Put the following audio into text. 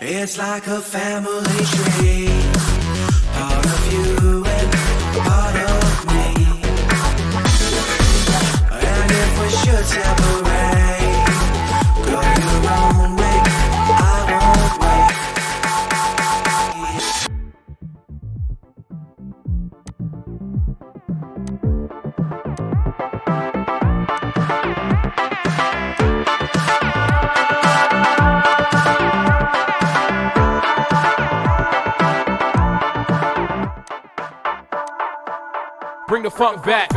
It's like a family tree, part of you and part of me. And if we should separate, go your own way, I won't wait. Bring the funk back.